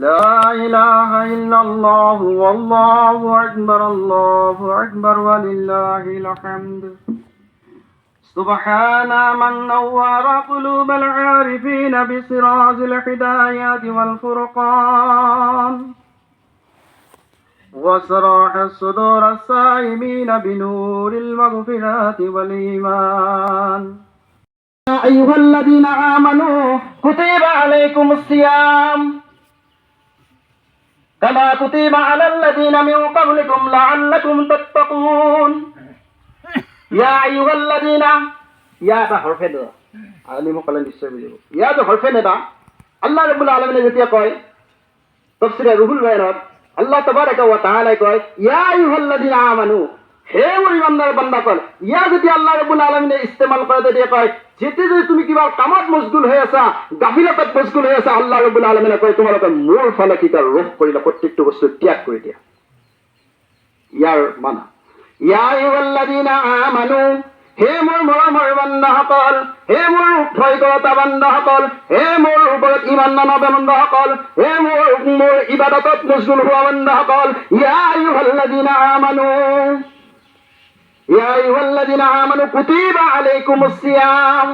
لا إله إلا الله والله أكبر ولله الحمد سبحان من نور قلوب العارفين بسراج الهدايات والفرقان وسراح الصدور الصائمين بنور المغفرات والإيمان يا أيها الذين آمنوا كتب عليكم الصيام كما كتب على الذين من قبلكم لعلكم تتقون يا أيها الذين يا حرفين علي مقلن السبيل يا حرفين دا الله رب العالمين যেতিয়া কয় তাফসীরে রুহুল বায়ানাত আল্লাহ তাবারাকা ওয়া তাআলা কয় ইয়া আইয়ুহাল্লাযীনা আমানু হে ঈমানদার বান্দাগণ ইয়া যদি আল্লাহ রাব্বুল আলামিন ইস্তেমাল করে দিয়ে কয় যেতে যদি তুমি কিবা কামত মশগুল হয়ে আছা গাফিলতত মশগুল হয়ে আছা আল্লাহ রাব্বুল আলামিন কয় তোমালোকে মূল ফলাকিটা রোধ করিলা প্রত্যেকটা বস্তু ত্যাগ করে দিয়া ইয়ার মানা ইয়া আইয়ুহাল্লাযীনা আমানু হে মোৰ মৰমৰ বান্দাসকল হে মোৰ ভয়কৰতা বান্দাসকল হে মোৰ ওপৰত ঈমান অনা বান্দাসকল হে মোৰ ইবাদতত মশগুল হোৱা বান্দাসকল ইয়া আইয়ুহাল্লাযীনা আমানু ইয়া আইয়ুহাল্লাযীনা আমানু কুতিবা আলাইকুমুস সিয়াম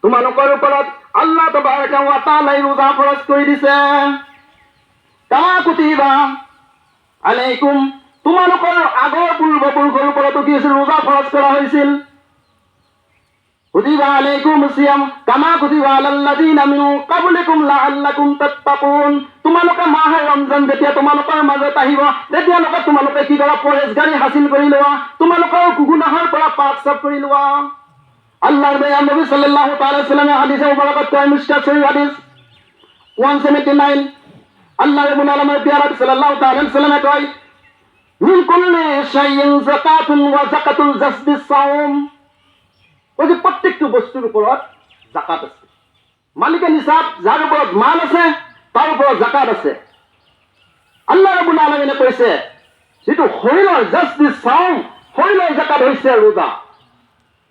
তোমালোকৰ ওপৰত আল্লাহ তাবাৰাকা ওয়া তাআলাই ৰোজা ফৰজ কৰি দিছে কামা কুতিবা আলাইকুম তোমালোকৰ আগৰ পূৰ্বপুৰুষৰ ওপৰত কি আছিল ৰোজা ফৰজ কৰা হৈছিল কুতিবা আলাইকুমুস সিয়াম কামা কুতিবা আলাল লাযীনা মিন ক্বাবলিকুম লাআল্লাকুম তাত্তাকুন তোমালোকে মাহ ৰমজান যেতিয়া তোমালোকৰ মাজত আহিব তেতিয়ালৈকে তোমালোকে কি কৰা পৰহেজগাৰী হাসিল কৰি লোৱা তোমালোকৰ গুনাহৰ পৰা পাক সাফ কৰি লোৱা আল্লাহৰ নবী সাল্লাল্লাহু তাআলা সাল্লামে হাদিসে মুবারাকাত কয় মুশকাত শরীফ হাদিস 179 আল্লাহ রাব্বুল আলামিন প্যারা সাল্লাল্লাহু তাআলা সাল্লামে কয় মিন কুল্লি শাইইন যাকাতুন ওয়া যাকাতুল জাসদিস সাওম ওই যে প্রত্যেকটা বস্তুর উপৰত যাকাত আছে মালিকে নিসাব যাৰ ওপৰত মাল আছে তাৰ ওপৰত যাকাত আছে আল্লাহ ৰাব্বুল আলামিনে কৈছে যেটো শৰীৰৰ জাসদিস সাওম শৰীৰৰ যাকাত হৈছে ৰোজা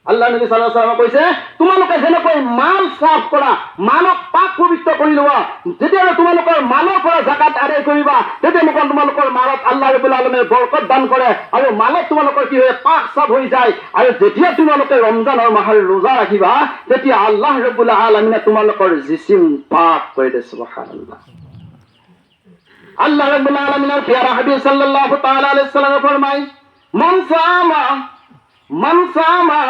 আল্লাহ নবী সাল্লাল্লাহু আলাইহি ওয়াসাল্লাম কৈছে তোমালোকে যেনেকৈ মাল সাফ কৰা মানক পাক পবিত্ৰ কৰি লোৱা যেতিয়া তোমালোকৰ মালৰ পৰা যাকাত আদায় কৰিবা তেতিয়া তোমালোকৰ মালত আল্লাহ ৰাব্বুল আলামিনে বৰকত দান কৰে আৰু মালত তোমালোকৰ কি হয় পাক সাফ হৈ যায় আৰু যেতিয়া তোমালোকে ৰমজানৰ মাহৰ ৰোজা ৰাখিবা তেতিয়া আল্লাহ ৰাব্বুল আলামিনে তোমালোকৰ জিসিম পাক কৰি দিয়ে সুবহানাল্লাহ আল্লাহ রাব্বুল আলামিনের প্যারা হাবিব সাল্লাল্লাহু তাআলা আলাইহি সাল্লাম ফরমায় মান সামা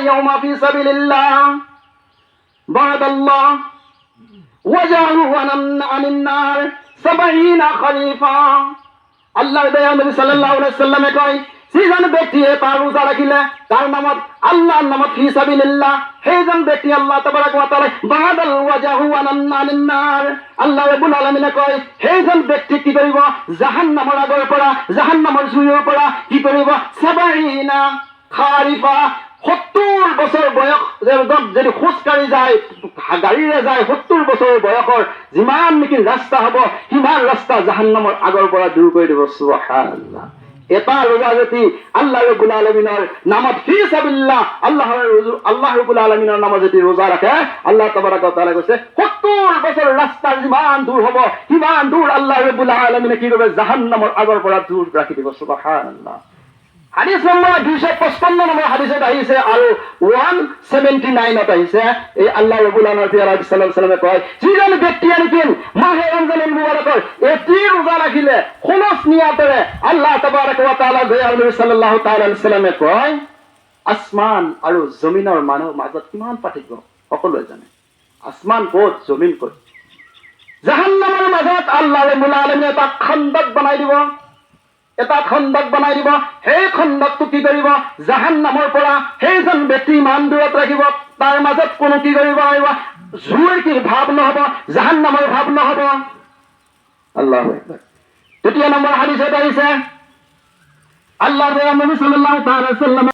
ইয়াওমা ফি সাবিলিল্লাহ বাদাল্লাহ ওয়াজাহু আনিন নার 70 খলিফা আল্লাহর নবী সাল্লাল্লাহু আলাইহি সাল্লামে কয় যিজন ব্যক্তিয়ে তার রোজা রাখিলে তার নামত আল্লাহর নামত ফি সাবিলিল্লাহ সেইজন ব্যক্তি আল্লাহ তাবারাকা ওয়া তাআলা বাদাল ওয়াজাহু আনিন নার আল্লাহ রাব্বুল আলামিনে কয় সেইজন ব্যক্তি কি কৰিব জাহান্নামৰ আগৰ পৰা জাহান্নামৰ জুইৰ পৰা কি কৰিব 70 খারিফা 70 বছৰ বয়স যদি খোজকাঢ়ি যায় গাড়ীৰে যায় 70 বছৰৰ বয়সৰ যিমান নেকি ৰাস্তা হ'ব সিমান ৰাস্তা জাহান্নামৰ আগৰ পৰা দূৰ কৰি দিব সুবহানাল্লাহ এটা রোজা যদি আল্লাহ রাব্বুল আলামিনের নামত ফি সাবিলিল্লাহ আল্লাহ রাব্বুল আলামিনের নামত যদি রোজা রাখে আল্লাহ তাবারাকা ওয়া তাআলা কইছে 70 বছর রাস্তা যিমান দূর হবে সিমান দূর আল্লাহ রাব্বুল আলামিনে কি করবে জাহান্নামের আগৰ পৰা দূর রাখি দিব সুবহানাল্লাহ হাদিস নম্বর 255 নম্বর হাদিসে আহিছে আৰু 179 আহিছে এই আল্লাহ রাব্বুল আলামিন সাল্লাল্লাহু আলাইহি সাল্লামে কয় যিজন ব্যক্তি আনিকিন মাহে রমজানুল মুবারকৰ এটি রোজা রাখিলে খলস নিয়াতেৰে আল্লাহ তাবারাকা ওয়া তাআলা দয়াল নবী সাল্লাল্লাহু তাআলা আলাইহি সাল্লামে কয় আসমান আৰু জমিনৰ মাজত কিমান পাৰ্থক্য সকলোৱে জানে আসমান ক'ত জমিন ক'ত জাহান্নামৰ মাজত আল্লাহ রাব্বুল আলামিনে এটা খন্দক বনাই দিব এটা খন্দক বনাই দিব সেই খন্দকটো কি কৰিব জাহান্নামৰ পৰা সেইজন ব্যক্তি ইমান দূৰত ৰাখিব তাৰ মাজত কোনো কি কৰিব নোৱাৰিব জুইৰ কি ভাৱ নহব জাহান্নামৰ ভাৱ নহব আল্লাহু আকবার তৃতীয় নম্বৰ হাদিসত আহিছে আল্লাহৰ নবী সাল্লাল্লাহু তাআলা সাল্লাম